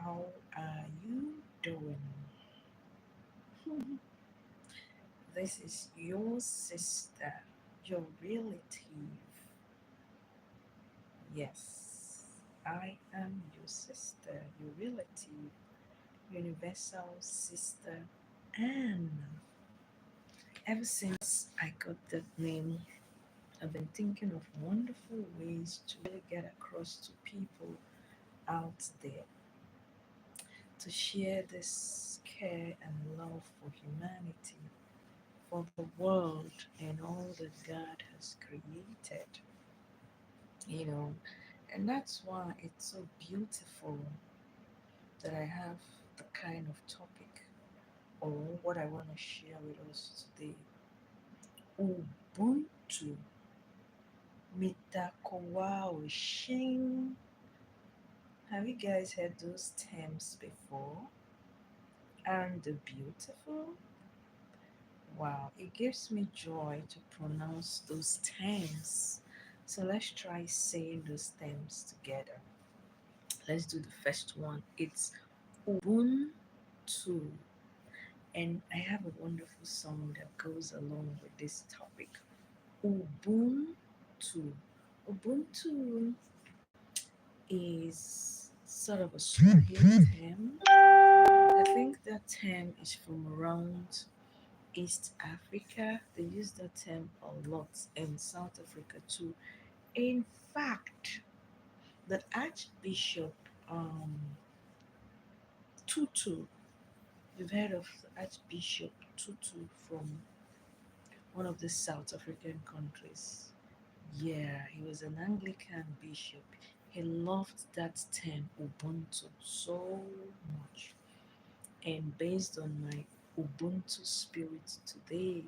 How are you doing? This is your sister, your relative. Yes, I am your sister, your relative, universal sister, Anne. Ever since I got that name, I've been thinking of wonderful ways to really get across to people out there to share this care and love for humanity, for the world and all that God has created, you know. And that's why it's so beautiful that I have the kind of topic or what I want to share with us today. Ubuntu Mitakuyowasin. Have you guys heard those terms before? Aren't they beautiful? Wow, it gives me joy to pronounce those terms. So let's try saying those terms together. Let's do the first one. It's Ubuntu. And I have a wonderful song that goes along with this topic. Ubuntu. Ubuntu is sort of a Swahili term. I think that term is from around East Africa. They use that term a lot in South Africa too. In fact, the Archbishop um, Tutu, you've heard of the Archbishop Tutu from one of the South African countries. Yeah, he was an Anglican bishop. He loved that term Ubuntu so much. And based on my Ubuntu spirit today,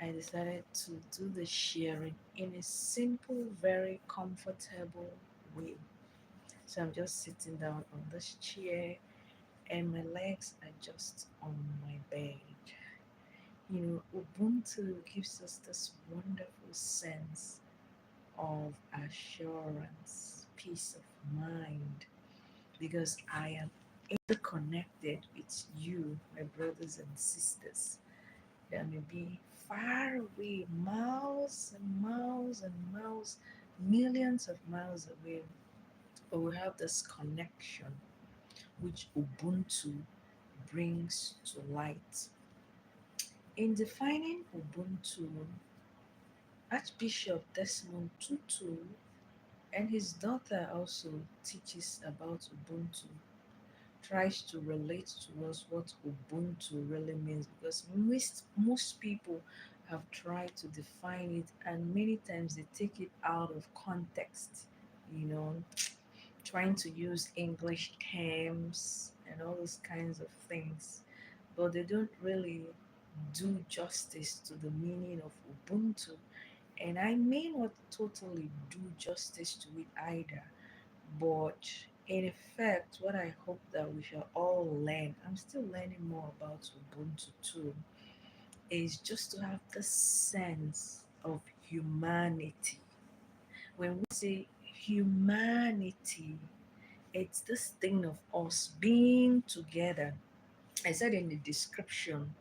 I decided to do the sharing in a simple, very comfortable way. So I'm just sitting down on this chair and my legs are just on my bed. Ubuntu gives us this wonderful sense of assurance, peace of mind, because I am interconnected with you, my brothers and sisters that may be far away, miles and miles and miles, millions of miles away, but we have this connection which Ubuntu brings to light. In defining Ubuntu, Archbishop Desmond Tutu and his daughter also teaches about Ubuntu, tries to relate to us what Ubuntu really means because most people have tried to define it and many times they take it out of context, you know, trying to use English terms and all those kinds of things, but they don't really do justice to the meaning of Ubuntu. And I may not totally do justice to it either, but in effect, what I hope that we shall all learn, I'm still learning more about Ubuntu too, is just to have the sense of humanity. When we say humanity, it's this thing of us being together. I said in the description,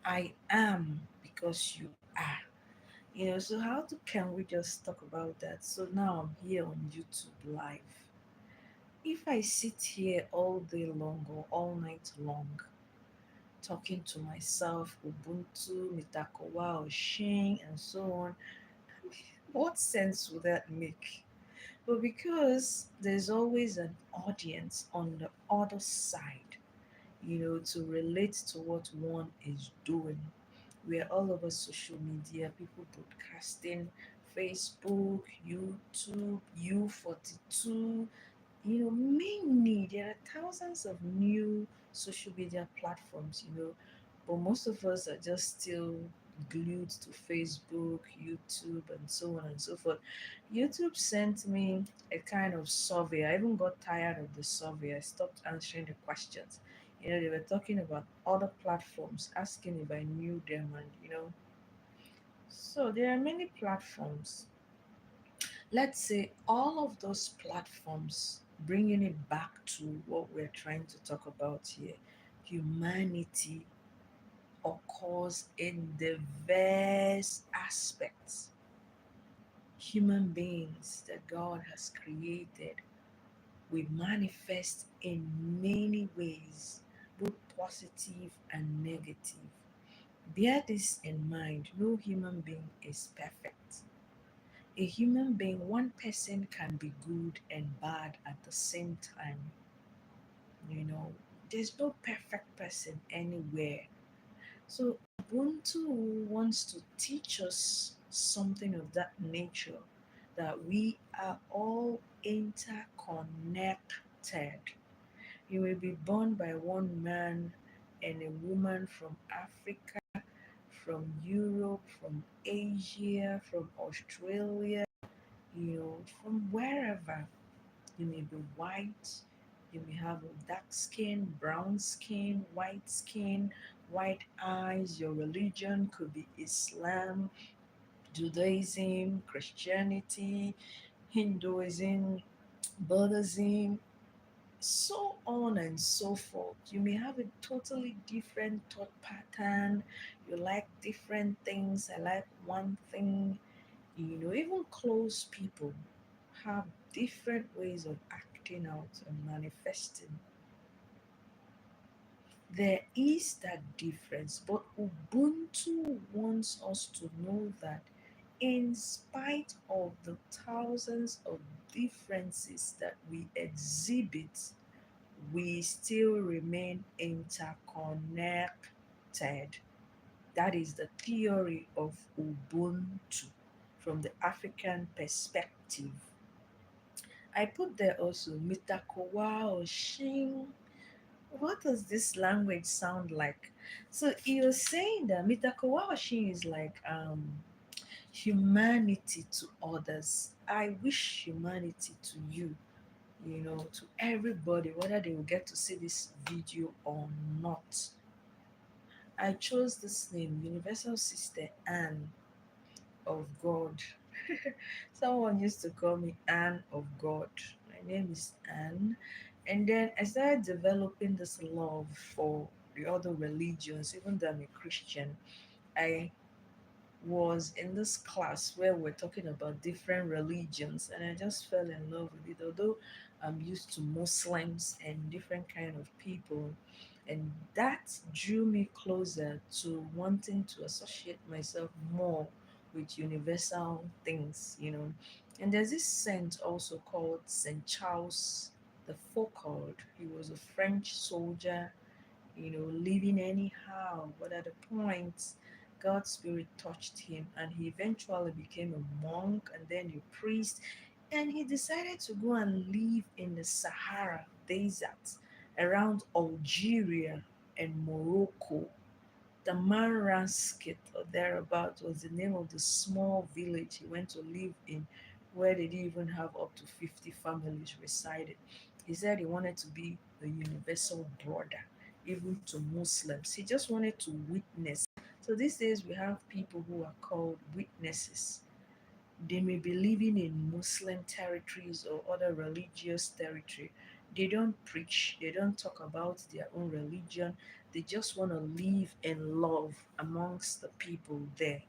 I am because you are. So can we just talk about that? So now I'm here on YouTube Live. If I sit here all day long or all night long, talking to myself, Ubuntu-Mitakuyowasin, and so on, what sense would that make? But because there's always an audience on the other side, to relate to what one is doing. We're all over social media, people broadcasting, Facebook, YouTube, U42, many. There are thousands of new social media platforms, but most of us are just still glued to Facebook, YouTube, and so on and so forth. YouTube sent me a kind of survey. I even got tired of the survey. I stopped answering the questions. They were talking about other platforms, asking if I knew them, and so there are many platforms. Let's say all of those platforms bringing it back to what we're trying to talk about here. Humanity occurs in diverse aspects. Human beings that God has created, we manifest in many ways, both positive and negative. Bear this in mind, no human being is perfect. A human being, one person can be good and bad at the same time. You know, there's no perfect person anywhere. So, Ubuntu wants to teach us something of that nature, that we are all interconnected. You will be born by one man and a woman from Africa, from Europe, from Asia, from Australia, from wherever. You may be white, you may have a dark skin, brown skin, white eyes. Your religion could be Islam, Judaism, Christianity, Hinduism, Buddhism, so on and so forth. You may have a totally different thought pattern. You like different things. I like one thing. Even close people have different ways of acting out and manifesting. There is that difference, but Ubuntu wants us to know that in spite of the thousands of differences that we exhibit, we still remain interconnected. That is the theory of Ubuntu from the African perspective. I put there also Mitakuyowasin. What does this language sound like? So you're saying that Mitakuyowasin is like humanity to others. I wish humanity to you, to everybody, whether they will get to see this video or not. I chose this name, Universal Sister Anne of God. Someone used to call me Anne of God. My name is Anne. And then I started developing this love for the other religions, even though I'm a Christian. I was in this class where we're talking about different religions, and I just fell in love with it. Although I'm used to Muslims and different kind of people, and that drew me closer to wanting to associate myself more with universal things. And there's this saint also called Saint Charles the Foucauld. He was a French soldier, living anyhow. But at a point, God's Spirit touched him, and he eventually became a monk and then a priest. And he decided to go and live in the Sahara Desert around Algeria and Morocco. Damascus or thereabout was the name of the small village he went to live in, where they didn't even have up to 50 families resided. He said he wanted to be the universal brother, even to Muslims. He just wanted to witness. So these days we have people who are called witnesses. They may be living in Muslim territories or other religious territory. They don't preach, they don't talk about their own religion. They just want to live in love amongst the people there.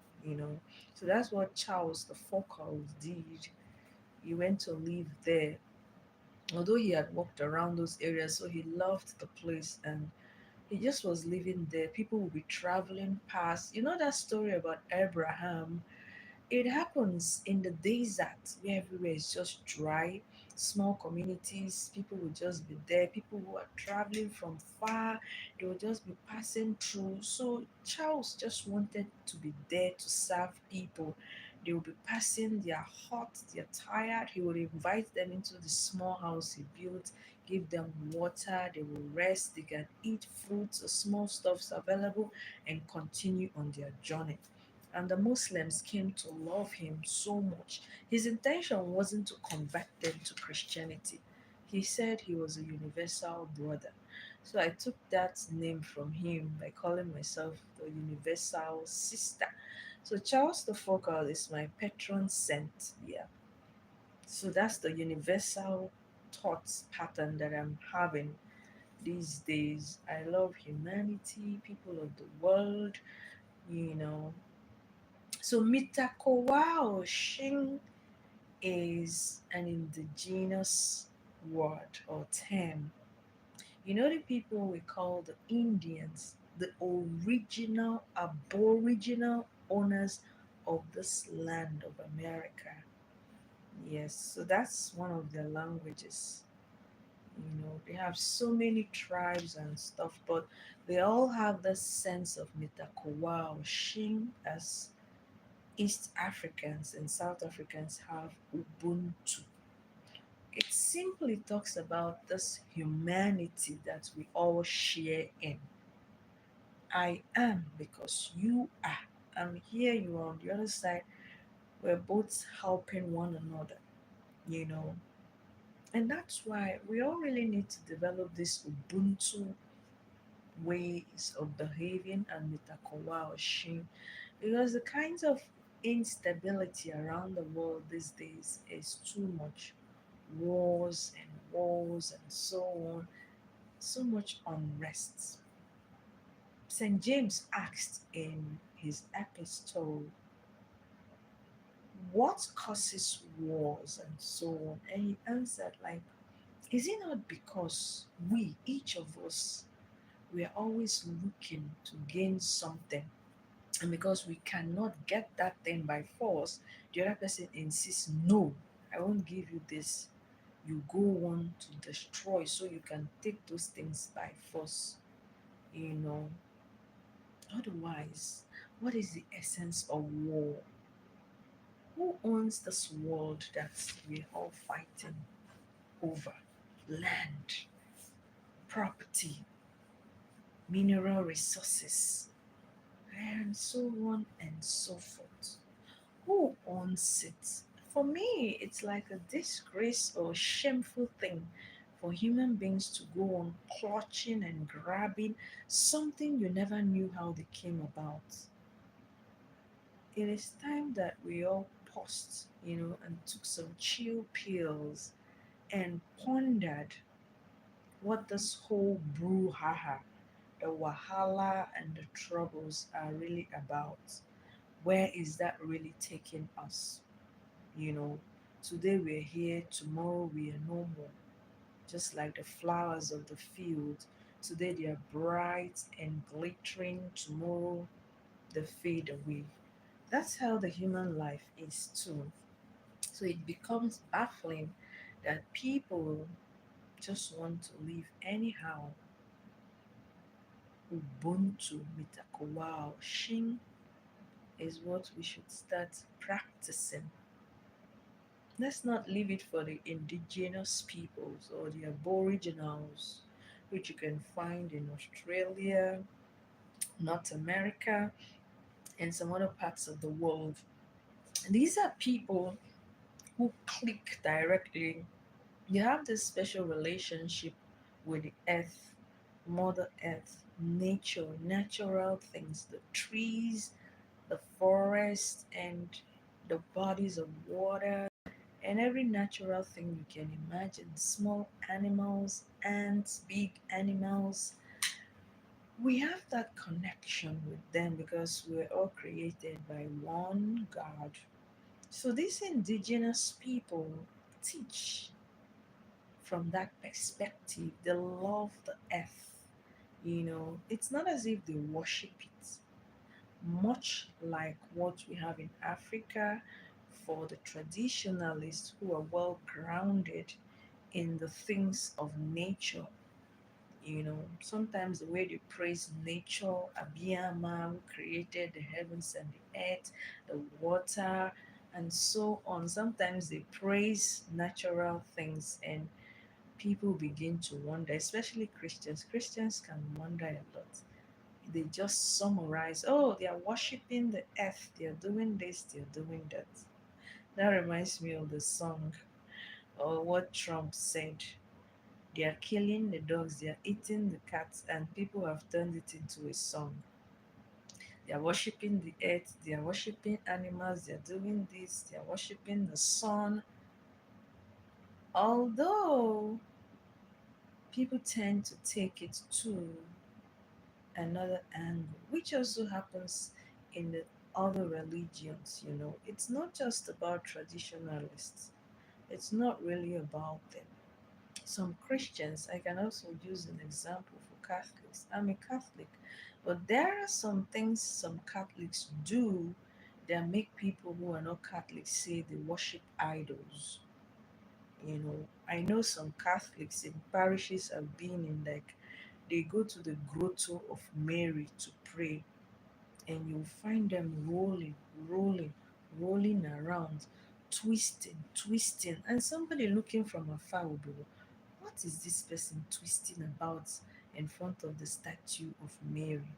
So that's what Charles the Foucault did. He went to live there. Although he had walked around those areas, so he loved the place and he just was living there. People would be traveling past. You know that story about Abraham? It happens in the desert where everywhere is just dry, small communities, people will just be there. People who are traveling from far, they will just be passing through. So Charles just wanted to be there to serve people. They will be passing, they are hot, they're tired. He will invite them into the small house he built, give them water, they will rest, they can eat fruits, the small stuffs available, and continue on their journey. And the Muslims came to love him so much. His intention wasn't to convert them to Christianity. He said he was a universal brother. So I took that name from him by calling myself the universal sister. So Charles the Focal is my patron saint. Yeah. So that's the universal thoughts pattern that I'm having these days. I love humanity, people of the world, you know. So Mitakuyowasin is an indigenous word or term. You know, the people we call the Indians, the original aboriginal owners of this land of America. Yes, so that's one of their languages. You know, they have so many tribes and stuff, but they all have this sense of Mitakuyowasin as East Africans and South Africans have Ubuntu. It simply talks about this humanity that we all share in. I am because you are. I'm here, you are on the other side. We're both helping one another, you know. And that's why we all really need to develop this Ubuntu ways of behaving and Mitakuyowasin, because the kinds of instability around the world these days is too much. Wars and so on, so much unrest. St. James asked in his epistle, what causes wars and so on? And he answered, like, is it not because we, each of us, we are always looking to gain something? And because we cannot get that thing by force, the other person insists, no, I won't give you this. You go on to destroy so you can take those things by force, you know. Otherwise, what is the essence of war? Who owns this world that we're all fighting over? Land, property, mineral resources, and so on and so forth. Who owns it? For me, it's like a disgrace or shameful thing for human beings to go on clutching and grabbing something you never knew how they came about. It is time that we all paused, you know, and took some chill pills and pondered what this whole brouhaha, the wahala and the troubles are really about. Where is that really taking us? You know, today we're here, tomorrow we are no more. Just like the flowers of the field, today they are bright and glittering, tomorrow they fade away. That's how the human life is too. So it becomes baffling that people just want to live anyhow. Ubuntu-Mitakuyowasin is what we should start practicing. Let's not leave it for the indigenous peoples or the aboriginals, which you can find in Australia, North America, and some other parts of the world. These are people who click directly. You have this special relationship with the earth, Mother Earth, nature, natural things, the trees, the forest, and the bodies of water, and every natural thing you can imagine, small animals, ants, big animals. We have that connection with them because we're all created by one God. So these indigenous people teach from that perspective. They love the earth. You know, it's not as if they worship it, much like what we have in Africa for the traditionalists who are well grounded in the things of nature. You know, sometimes the way they praise nature, Abiyama, who created the heavens and the earth, the water, and so on. Sometimes they praise natural things, and people begin to wonder, especially Christians. Christians can wonder a lot. They just summarize, oh, they are worshiping the earth, they are doing this, they are doing that. That reminds me of the song or what Trump said. They are killing the dogs, they are eating the cats, and people have turned it into a song. They are worshiping the earth, they are worshiping animals, they are doing this, they are worshiping the sun. Although people tend to take it to another angle, which also happens in the other religions, you know. It's not just about traditionalists, it's not really about them. Some Christians, I can also use an example for Catholics. I'm a Catholic, but there are some things some Catholics do that make people who are not Catholics say they worship idols. You know, I know some Catholics in parishes I've been in, like they go to the grotto of Mary to pray, and you'll find them rolling, rolling around, twisting, and somebody looking from afar will be, what is this person twisting about in front of the statue of Mary?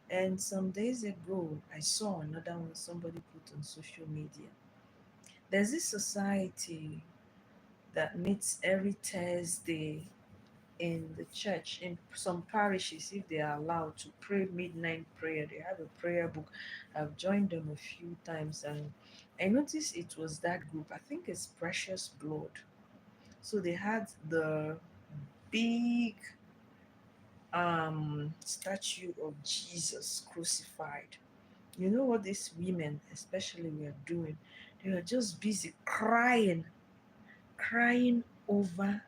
And some days ago, I saw another one somebody put on social media. There's this society that meets every Thursday in the church, in some parishes, if they are allowed to pray midnight prayer. They have a prayer book. I've joined them a few times, and I noticed it was that group. I think it's Precious Blood. So they had the big statue of Jesus crucified. You know what these women especially were doing? They were just busy crying over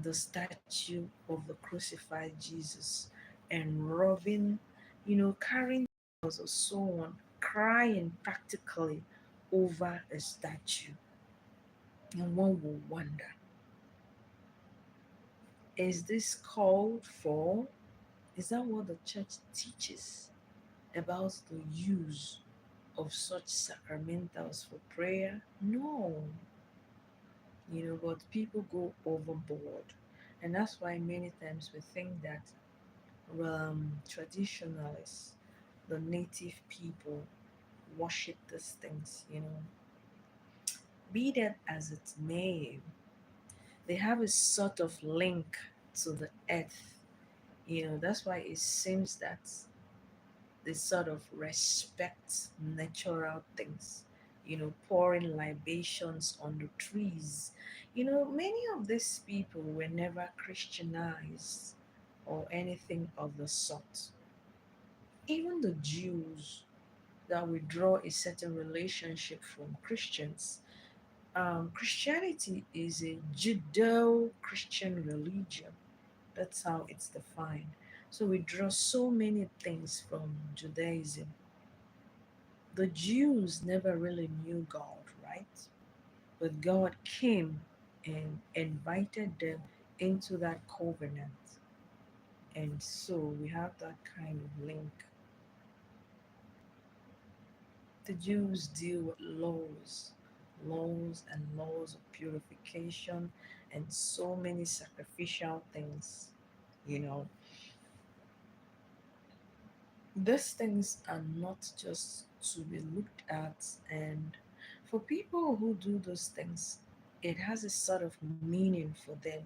the statue of the crucified Jesus and rubbing, carrying or so on, crying practically over a statue. And one will wonder, is this called for? Is that what the church teaches about the use of such sacramentals for prayer? No, but people go overboard. And that's why many times we think that traditionalists, the native people, worship these things. Be that as it may, they have a sort of link to the earth. That's why it seems that they sort of respect natural things, pouring libations on the trees. Many of these people were never Christianized or anything of the sort. Even the Jews that withdraw a certain relationship from Christians. Christianity is a Judeo Christian religion. That's how it's defined. So we draw so many things from Judaism. The Jews never really knew God, right? But God came and invited them into that covenant. And so we have that kind of link. The Jews deal with laws and laws of purification and so many sacrificial things. You know, these things are not just to be looked at, and for people who do those things, it has a sort of meaning for them.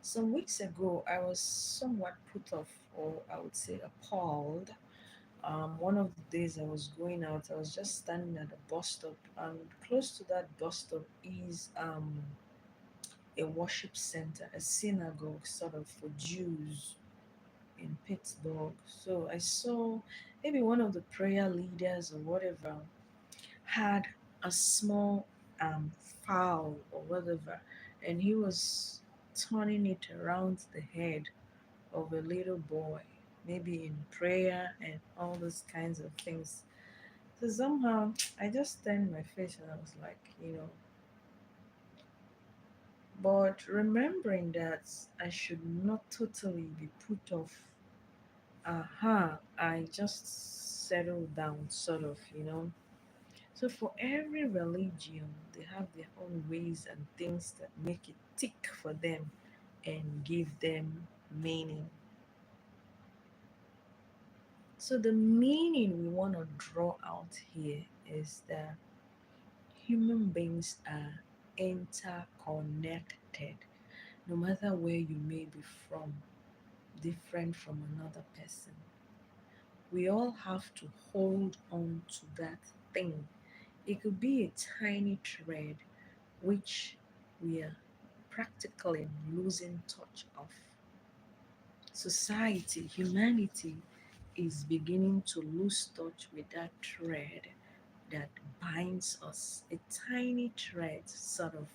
Some weeks ago, I was somewhat put off, or I would say appalled. One of the days I was going out, I was just standing at a bus stop, and close to that bus stop is a worship center, a synagogue sort of for Jews in Pittsburgh. So I saw maybe one of the prayer leaders or whatever had a small fowl or whatever, and he was turning it around the head of a little boy, maybe in prayer and all those kinds of things. So somehow I just turned my face and I was like, but remembering that I should not totally be put off, I just settled down, sort of. So for every religion, they have their own ways and things that make it tick for them and give them meaning. So the meaning we want to draw out here is that human beings are interconnected, no matter where you may be from, different from another person. We all have to hold on to that thing. It could be a tiny thread which we are practically losing touch of. Society, humanity is beginning to lose touch with that thread that binds us, a tiny thread, sort of,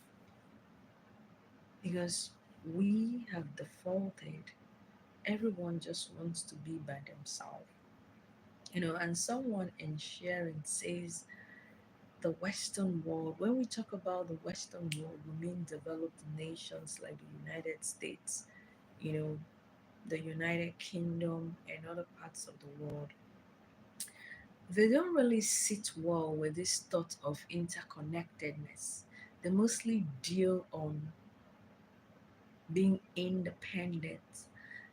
because we have defaulted. Everyone just wants to be by themselves. And someone in sharing says the Western world, when we talk about the Western world, we mean developed nations like the United States, you know, the United Kingdom, and other parts of the world. They don't really sit well with this thought of interconnectedness. They mostly deal on being independent.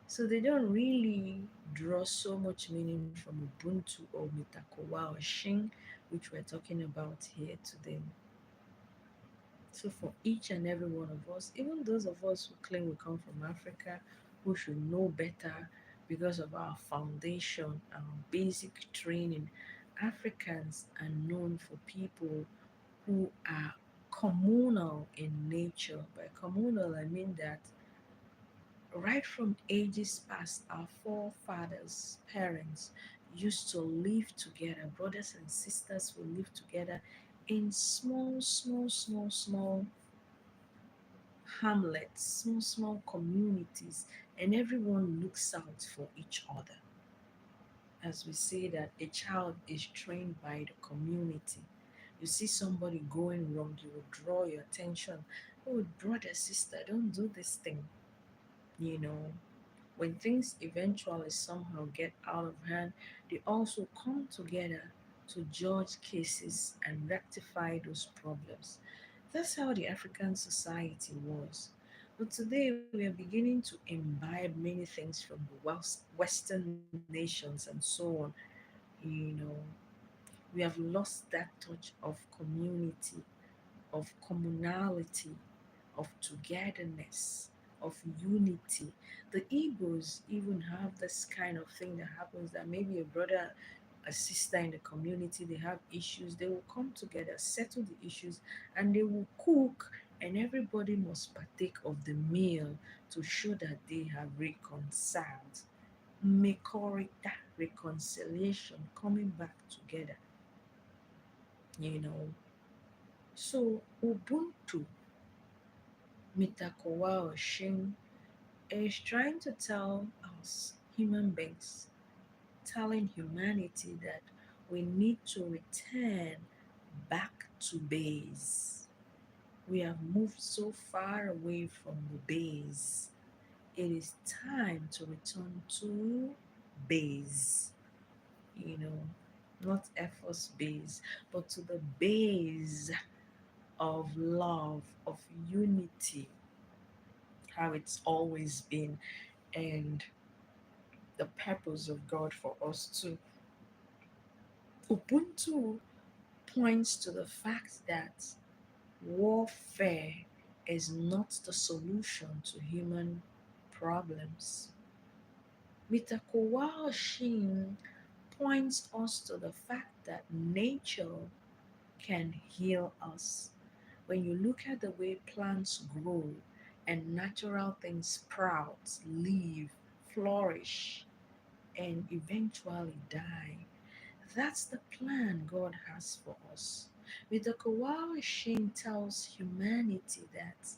So they don't really draw so much meaning from Ubuntu or Mitakuyowasin, which we're talking about here today. So for each and every one of us, even those of us who claim we come from Africa, who should know better because of our foundation, our basic training, Africans are known for people who are communal in nature. By communal, I mean that right from ages past, our forefathers, parents used to live together. Brothers and sisters will live together in small, small, small, small hamlets, small, small communities, and everyone looks out for each other. As we say that a child is trained by the community. You see somebody going wrong, you will draw your attention. Oh, brother, sister, don't do this thing. You know, when things eventually somehow get out of hand, they also come together to judge cases and rectify those problems. That's how the African society was. But today we are beginning to imbibe many things from the Western nations and so on. You know, we have lost that touch of community, of communality, of togetherness, of unity. The Igbos even have this kind of thing that happens, that maybe a brother, a sister in the community, they have issues, they will come together, settle the issues, and they will cook, and everybody must partake of the meal to show that they have reconciled. Mekorita, reconciliation, coming back together, you know. So Ubuntu Mitakuyowasin is trying to tell us human beings, telling humanity that we need to return back to base. We have moved so far away from the base. It is time to return to base, you know, not efforts base, but to the base of love, of unity, how it's always been, and the purpose of God for us too. Ubuntu points to the fact that warfare is not the solution to human problems. Mitakuyowasin points us to the fact that nature can heal us. When you look at the way plants grow and natural things sprout, live, flourish, and eventually die, that's the plan God has for us. With the Kawaii Shin tells humanity that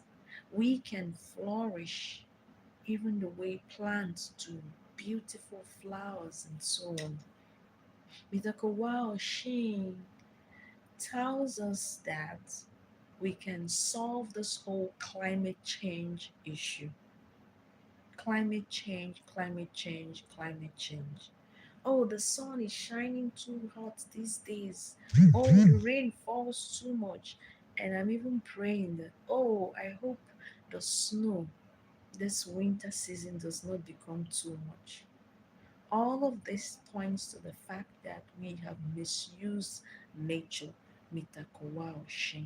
we can flourish even the way plants do, beautiful flowers and so on. With the Kawaii Shin tells us that we can solve this whole climate change issue. Climate change, climate change, climate change. Oh, the sun is shining too hot these days. Oh, the rain falls too much. And I'm even praying that, oh, I hope the snow this winter season does not become too much. All of this points to the fact that we have misused nature. Mitakuyowasin.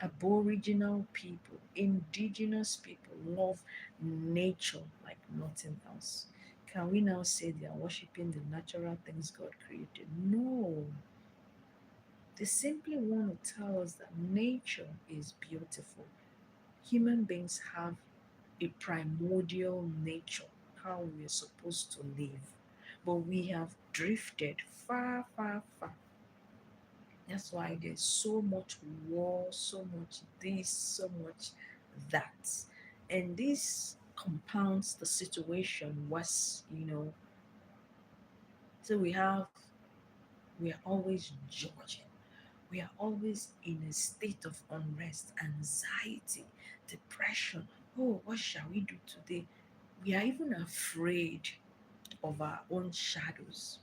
Aboriginal people, indigenous people love nature like nothing else. Can we now say they are worshiping the natural things God created? No. They simply want to tell us that nature is beautiful. Human beings have a primordial nature, how we are supposed to live. But we have drifted far, far, far. That's why there's so much war, so much this, so much that. And this compounds the situation worse, So we are always judging. We are always in a state of unrest, anxiety, depression. Oh, what shall we do today? We are even afraid of our own shadows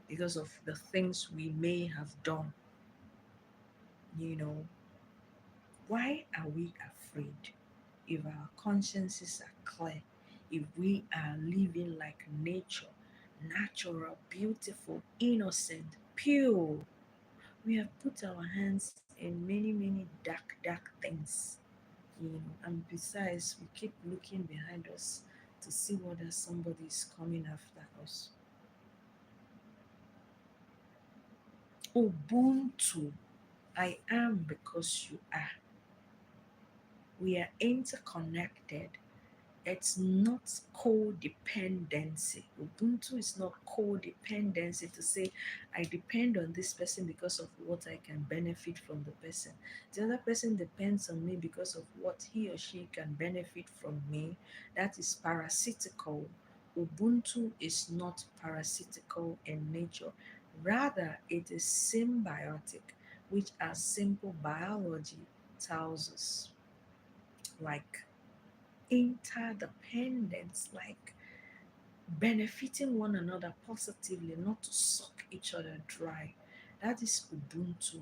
because of the things we may have done. You know, why are we afraid? If our consciences are clear, if we are living like nature, natural, beautiful, innocent, pure, we have put our hands in many, many dark, dark things, and besides, we keep looking behind us to see whether somebody is coming after us. Ubuntu, I am because you are. We are interconnected. It's not codependency. Ubuntu is not codependency to say, I depend on this person because of what I can benefit from the person. The other person depends on me because of what he or she can benefit from me. That is parasitical. Ubuntu is not parasitical in nature. Rather, it is symbiotic, which as simple biology tells us. Like interdependence, like benefiting one another positively, not to suck each other dry. That is Ubuntu.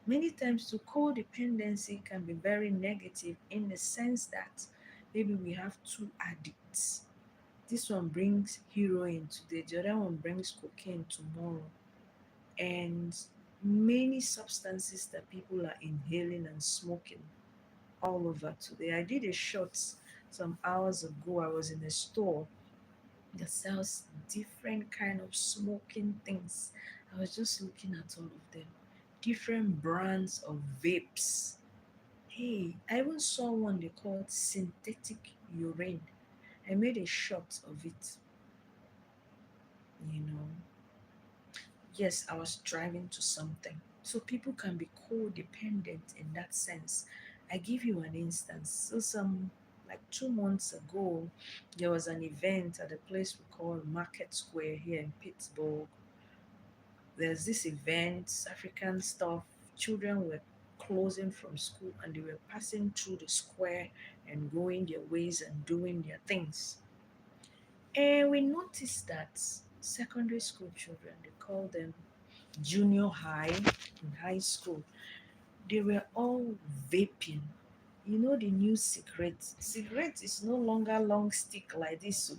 Many times, too, codependency can be very negative in the sense that maybe we have two addicts. This one brings heroin today, the other one brings cocaine tomorrow. And many substances that people are inhaling and smoking all over today. I did a shot some hours ago. I was in a store that sells different kind of smoking things. I was just looking at all of them. Different brands of vapes. Hey, I even saw one they called synthetic urine. I made a shot of it, you know. Yes, I was driving to something. So people can be codependent in that sense. I give you an instance. So some like 2 months ago, there was an event at a place we call Market Square here in Pittsburgh. There's this event, African stuff. Children were closing from school and they were passing through the square and going their ways and doing their things. And we noticed that secondary school children, they call them junior high, in high school, they were all vaping. You know the new cigarette. Cigarette is no longer long stick like this. So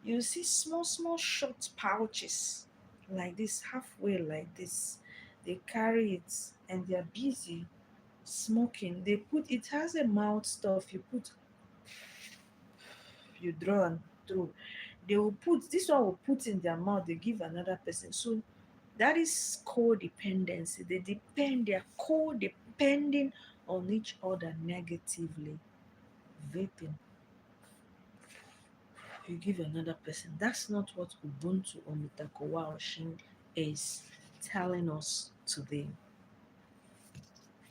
you see small, small short pouches like this, halfway like this. They carry it and they're busy smoking. They put it has a mouth stuff. You draw and throw. They will put this one will put in their mouth, they give another person. So that is codependency. They are codepending on each other negatively. Vaping, you give another person. That's not what Ubuntu or Mitakuyowasin is telling us today.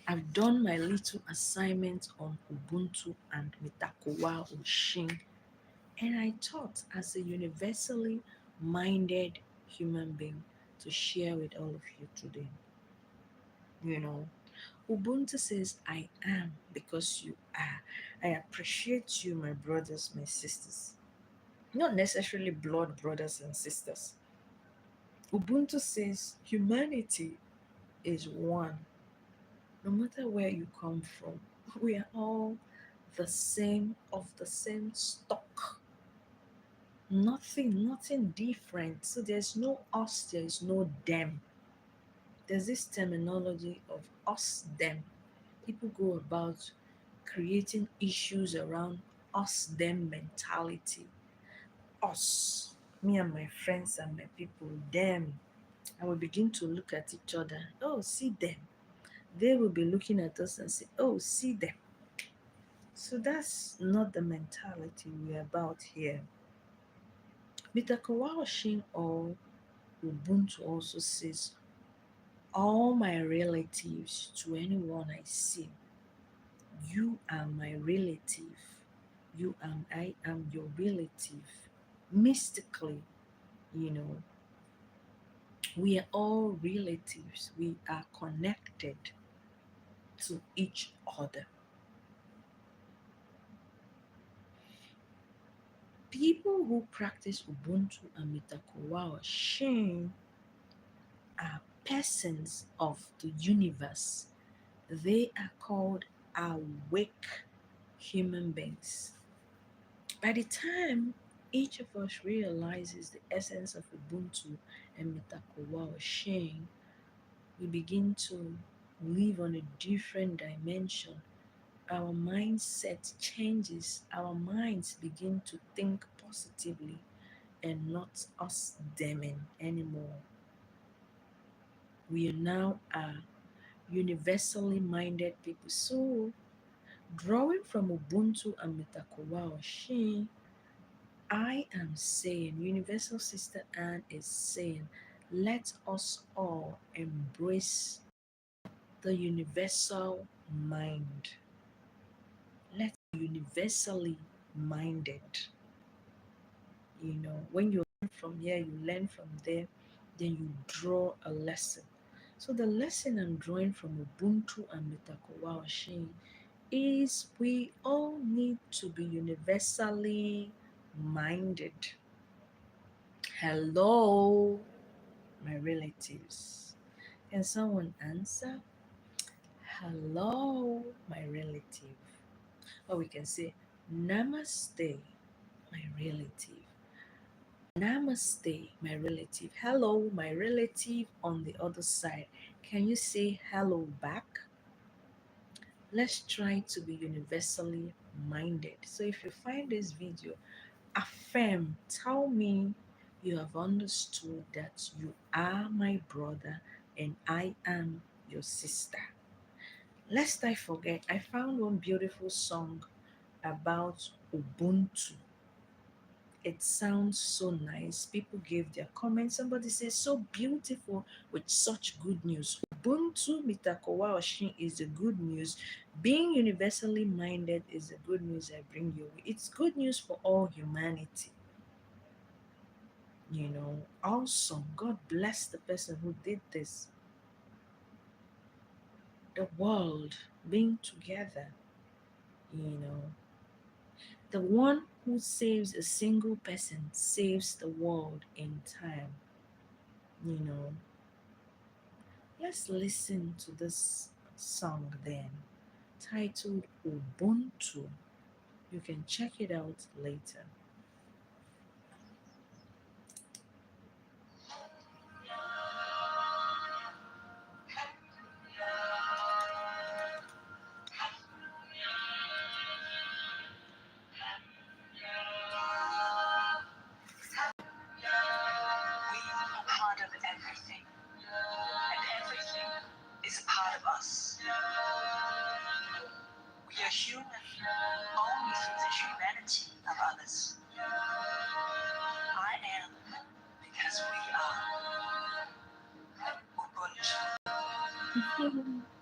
I've done my little assignment on Ubuntu and Mitakuyowasin, and I thought, as a universally minded human being, to share with all of you today. You know, Ubuntu says, I am because you are. I appreciate you, my brothers, my sisters. Not necessarily blood brothers and sisters. Ubuntu says humanity is one. No matter where you come from, we are all the same, of the same stock. Nothing different. So there's no us, there's no them. There's this terminology of us, them. People go about creating issues around us them mentality. Us, me and my friends and my people, them. and we begin to look at each other. Oh, see them. They will be looking at us and say, oh, see them. So that's not the mentality we're about here. Mitakuyowasin or Ubuntu also says, all my relatives, to anyone I see, you are my relative. I am your relative. Mystically, you know, we are all relatives. We are connected to each other. People who practice Ubuntu and Mitakuyowasin are persons of the universe. They are called awake human beings. By the time each of us realizes the essence of Ubuntu and Mitakuyowasin, we begin to live on a different dimension. Our mindset changes, our minds begin to think positively and not us damning anymore. We are now universally minded people. So, drawing from Ubuntu and Mitakuyowasin, I am saying, Universal Sister Anne is saying, let us all embrace the universal mind. Let's be universally minded. You know, when you learn from here, you learn from there, then you draw a lesson. So the lesson I'm drawing from Ubuntu and Mitakuyowasin is we all need to be universally minded. Hello, my relatives. Can someone answer? Hello, my relative. Or we can say, Namaste, my relative. Namaste, my relative. Hello, my relative on the other side. Can you say hello back? Let's try to be universally minded. So if you find this video, affirm, tell me you have understood that you are my brother and I am your sister. Lest I forget, I found one beautiful song about Ubuntu. It sounds so nice. People gave their comments. Somebody says, so beautiful with such good news. Ubuntu Mitakuyowasin is the good news. Being universally minded is the good news I bring your way. It's good news for all humanity. You know, awesome. God bless the person who did this. The world being together, you know. The one who saves a single person saves the world in time, you know. Let's listen to this song then, titled Ubuntu. You can check it out later. We are part of everything, and everything is a part of us. We are human only through the humanity of others. I am because we are Ubuntu.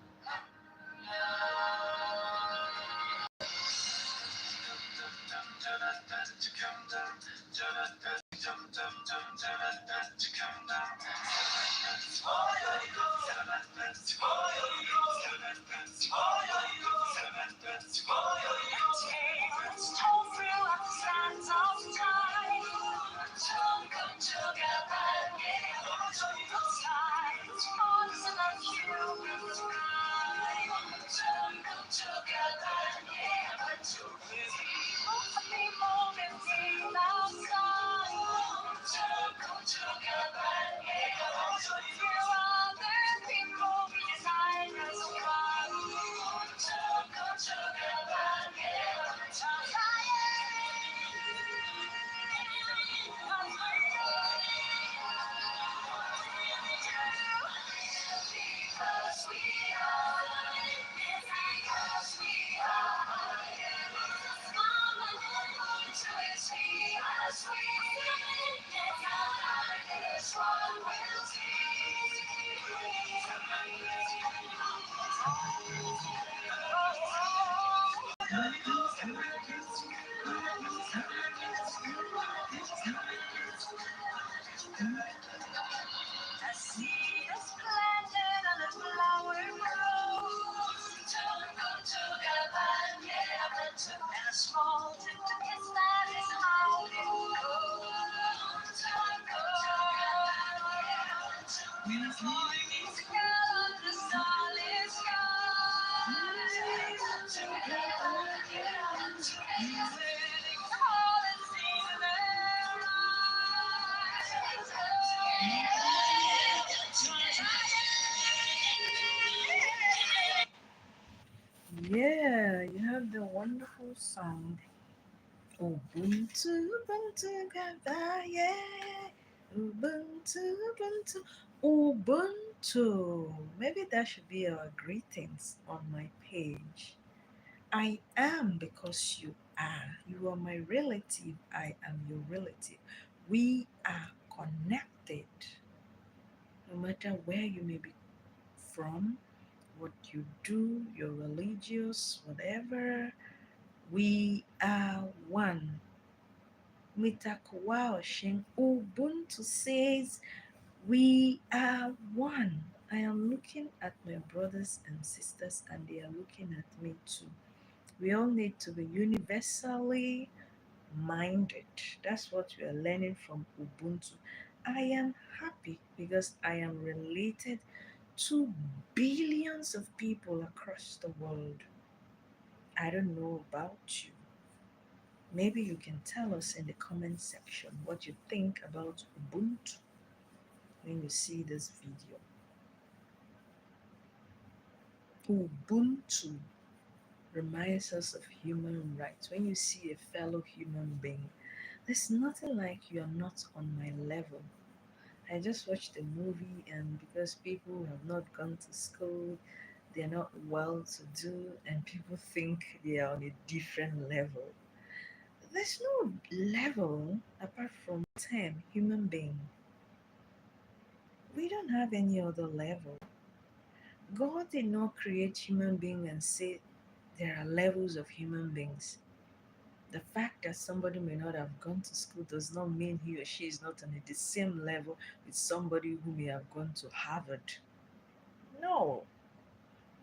When the flying sky, the starlit skies, together, where they call and sing their eyes. Yeah, you have the wonderful song Ubuntu, Ubuntu, yeah. Ubuntu, Ubuntu, Ubuntu. Maybe that should be our greetings on my page. I am because you are. You are my relative. I am your relative. We are connected. No matter where you may be from, what you do, your religious, whatever, we are one. Mitakuyowasin. Ubuntu says we are one. I am looking at my brothers and sisters, and they are looking at me too. We all need to be universally minded. That's what we are learning from Ubuntu. I am happy because I am related to billions of people across the world. I don't know about you. Maybe you can tell us in the comment section what you think about Ubuntu when you see this video. Ubuntu reminds us of human rights. When you see a fellow human being, there's nothing like you are not on my level. I just watched a movie, and because people have not gone to school, they're not well to do, and people think they are on a different level. There's no level apart from term human being. We don't have any other level. God did not create human being and say there are levels of human beings. The fact that somebody may not have gone to school does not mean he or she is not on the same level with somebody who may have gone to Harvard. No,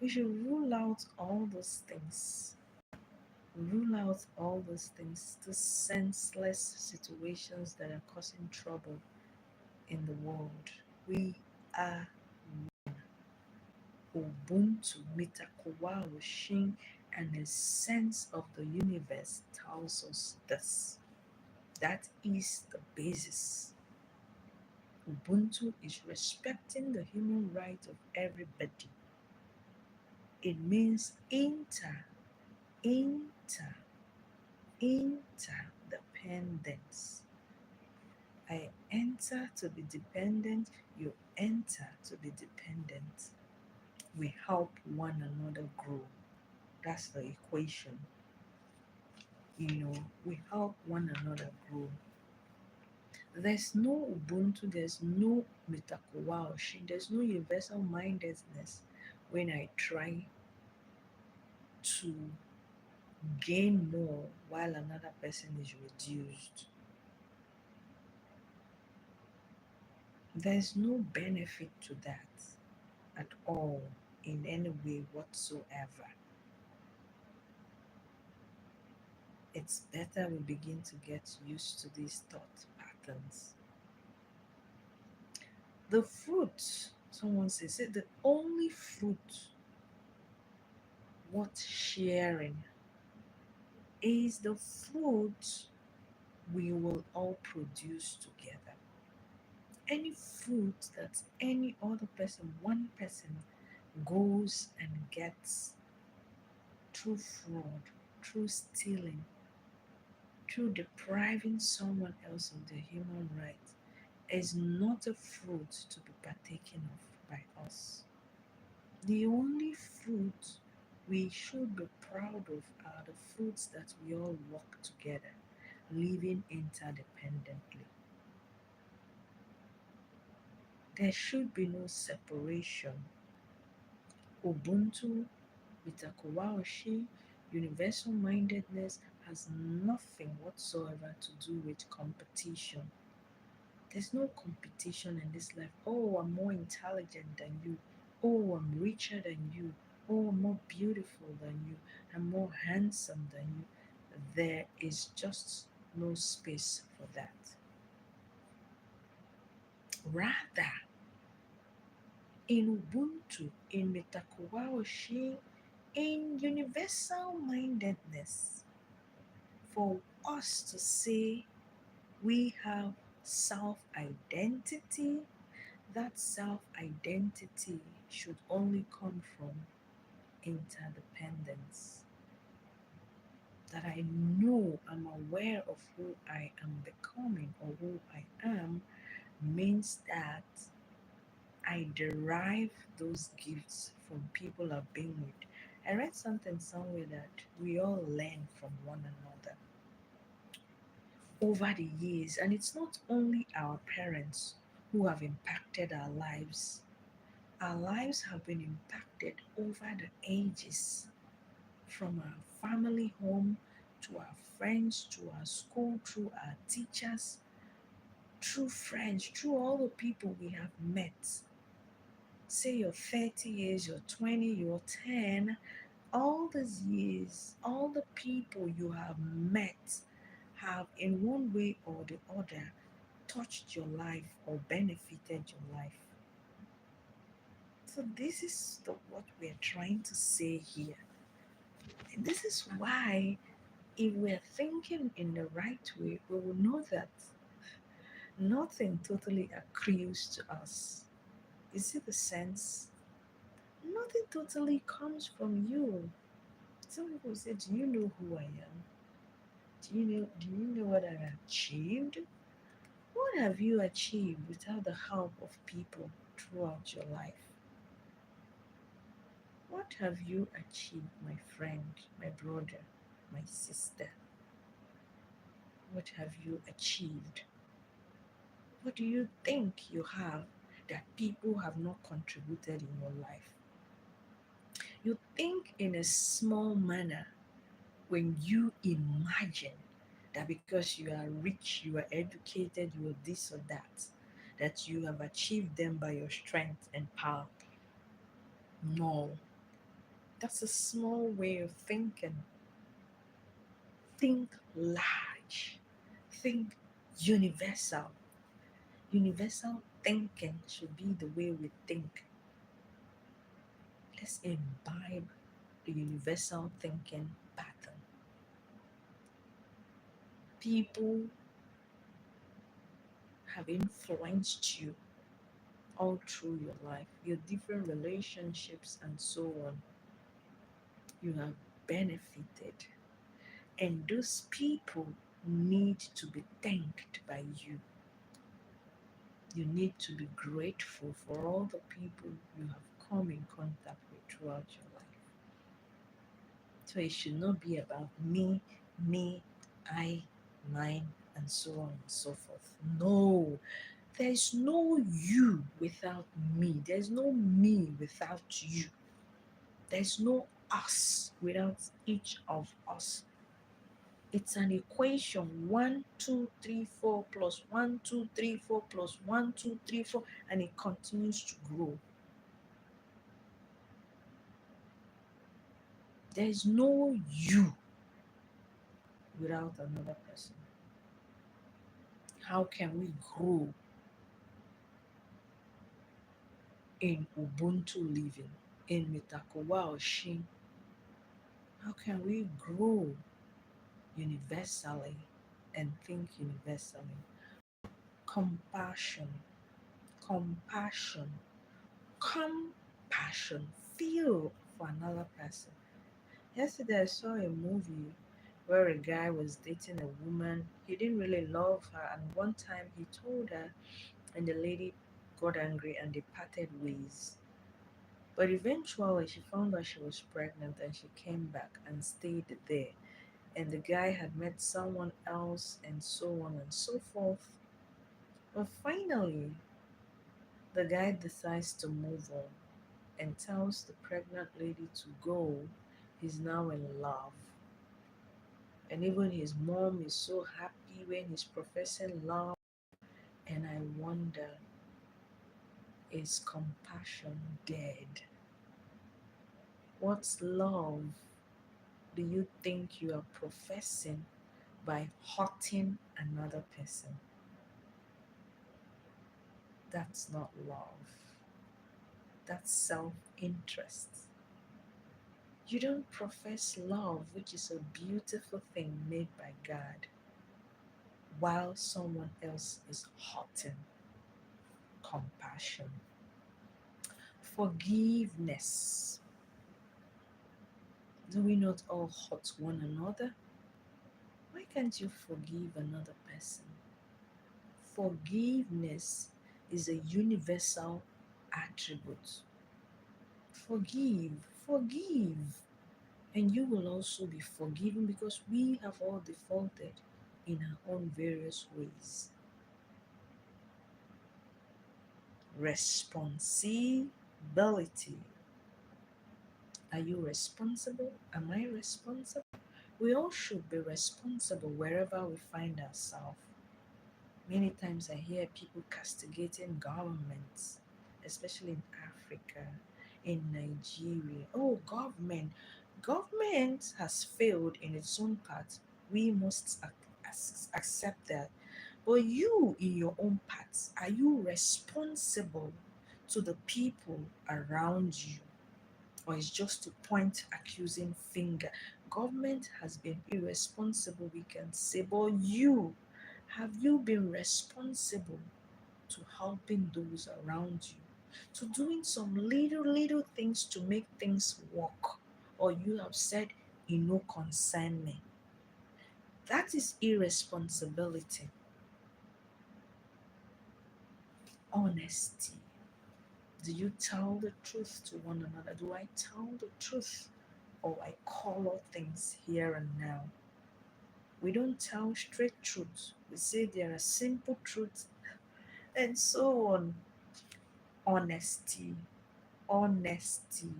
we should rule out all those things. Rule out all those things, the senseless situations that are causing trouble in the world. We are Ubuntu-Mitakuyowasin, and the sense of the universe tells us this. That is the basis. Ubuntu is respecting the human right of everybody. It means inter, interdependence. I enter to be dependent, you enter to be dependent. We help one another grow. That's the equation. We help one another grow. There's no Ubuntu, there's no Mitakuyowasin, there's no universal mindedness when I try to gain more while another person is reduced. There's no benefit to that at all in any way whatsoever. It's better we begin to get used to these thought patterns. The fruit, someone says, the only fruit worth sharing is the fruit we will all produce together. Any fruit that any other person, one person, goes and gets through fraud, through stealing, through depriving someone else of their human rights, is not a fruit to be partaken of by us. The only fruit we should be proud of are the fruits that we all work together, living interdependently. There should be no separation. Ubuntu, Mitakuyowasin, universal mindedness has nothing whatsoever to do with competition. There's no competition in this life. Oh, I'm more intelligent than you. Oh, I'm richer than you. Oh, I'm more beautiful than you. I'm more handsome than you. There is just no space for that. Rather, in Ubuntu, in Mitakuyowasin, in universal mindedness, for us to say we have self identity, that self identity should only come from interdependence. That I know I'm aware of who I am becoming or who I am means that I derive those gifts from people I've been with. I read something somewhere that we all learn from one another over the years, and it's not only our parents who have impacted our lives. Our lives have been impacted over the ages, from our family home to our friends to our school, through our teachers, through friends, through all the people we have met. Say you're 30 years, you're 20, you're 10, all these years, all the people you have met have, in one way or the other, touched your life or benefited your life. So, this is what we're trying to say here. This is why, if we're thinking in the right way, we will know that nothing totally accrues to us. You see the sense? Nothing totally comes from you. Some people say, do you know who I am? Do you know what I've achieved? What have you achieved without the help of people throughout your life? What have you achieved, my friend, my brother, my sister? What have you achieved? What do you think you have that people have not contributed in your life? You think in a small manner when you imagine that because you are rich, you are educated, you are this or that you have achieved them by your strength and power. No, that's a small way of thinking. Think large, think universal. Universal thinking should be the way we think. Let's imbibe the universal thinking pattern. People have influenced you all through your life, your different relationships, and so on. You have benefited, and those people need to be thanked by you. You need to be grateful for all the people you have come in contact with throughout your life. So it should not be about me, I, mine, and so on and so forth. No, there's no you without me. There's no me without you. There's no us without each of us. It's an equation: one, two, three, four plus one, two, three, four plus one, two, three, four, and it continues to grow. There's no you without another person. How can we grow in Ubuntu living, in Mitakuyowasin? How can we grow universally and think universally? Compassion, compassion, compassion, feel for another person. Yesterday, I saw a movie where a guy was dating a woman. He didn't really love her, and one time he told her, and the lady got angry and they parted ways. But eventually, she found out she was pregnant and she came back and stayed there. And the guy had met someone else, and so on and so forth. But finally, the guy decides to move on and tells the pregnant lady to go. He's now in love. And even his mom is so happy when he's professing love. And I wonder, is compassion dead? What's love do you think you are professing by hurting another person? That's not love. That's self interest. You don't profess love, which is a beautiful thing made by God, while someone else is hurting. Compassion. Forgiveness. Do we not all hurt one another? Why can't you forgive another person? Forgiveness is a universal attribute. Forgive, forgive, and you will also be forgiven because we have all defaulted in our own various ways. Responsibility. Are you responsible? Am I responsible? We all should be responsible wherever we find ourselves. Many times I hear people castigating governments, especially in Africa, in Nigeria. Oh, government has failed in its own part. We must accept that. But you, in your own part, are you responsible to the people around you? Or it's just to point accusing finger? Government has been irresponsible, we can say, but you, have you been responsible to helping those around you, to doing some little things to make things work? Or you have said, you know, concern me? That is irresponsibility. Honesty. Do you tell the truth to one another? Do I tell the truth, or I color things here and now? We don't tell straight truths. We say there are simple truths and so on. Honesty. Honesty.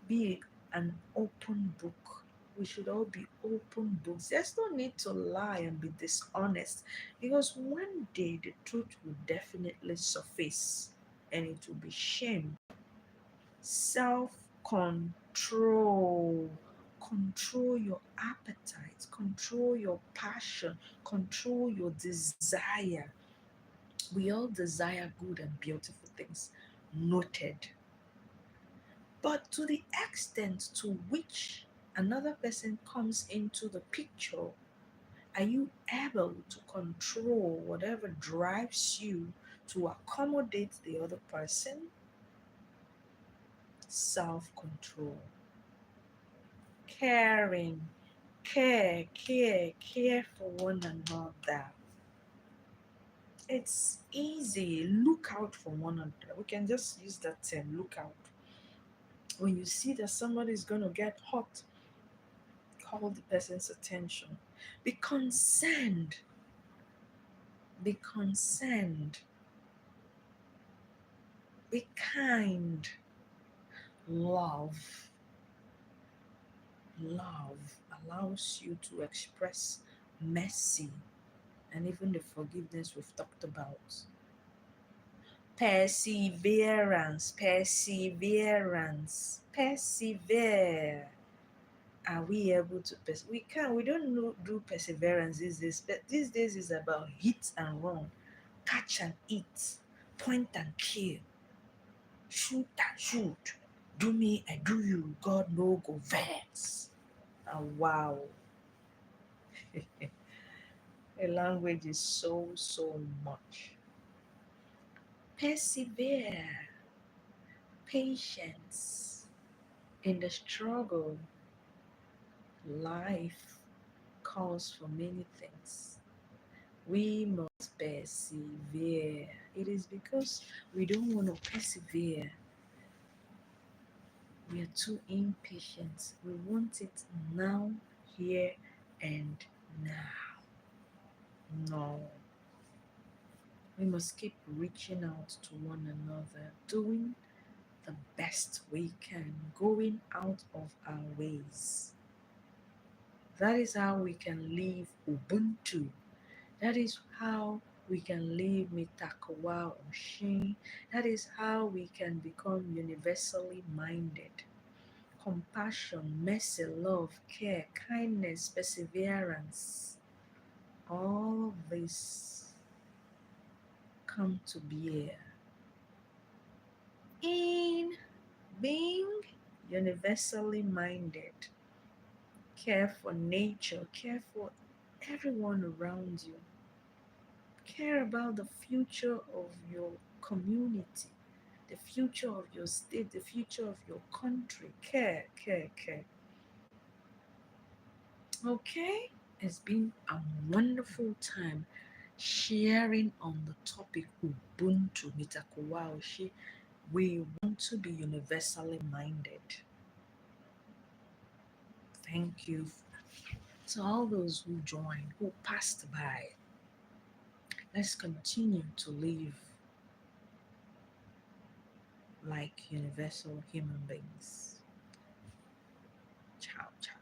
Be an open book. We should all be open books. There's no need to lie and be dishonest, because one day the truth will definitely surface and it will be shame. Self control. Control your appetite, control your passion, control your desire. We all desire good and beautiful things. Noted. But to the extent to which another person comes into the picture, are you able to control whatever drives you to accommodate the other person? Self control. Caring. Care for one another. It's easy. Look out for one another. We can just use that term, look out. When you see that somebody is going to get hot, call the person's attention. Be concerned. Be concerned. Be kind. Love. Love allows you to express mercy and even the forgiveness we've talked about. Perseverance. Persevere. Are we able to we don't do perseverance these days, but these days is about hit and run, catch and eat, point and kill, shoot and shoot, do me I do you, God no go vex. And wow. The language is so much. Persevere. Patience. In the struggle, life calls for many things. We must persevere. It is because we don't want to persevere. We are too impatient. We want it now, here, and now. No. We must keep reaching out to one another, doing the best we can, going out of our ways. That is how we can live Ubuntu. That is how we can live Mitakuyowasin. That is how we can become universally minded. Compassion, mercy, love, care, kindness, perseverance. All of this come to bear In being universally minded, care for nature, care for everyone around you, care about the future of your community, the future of your state, the future of your country. Care, care, care. Okay? It's been a wonderful time sharing on the topic Ubuntu-Mitakuyowasin. We want to be universally minded. Thank you to all those who joined, who passed by. Let's continue to live like universal human beings. Ciao, ciao.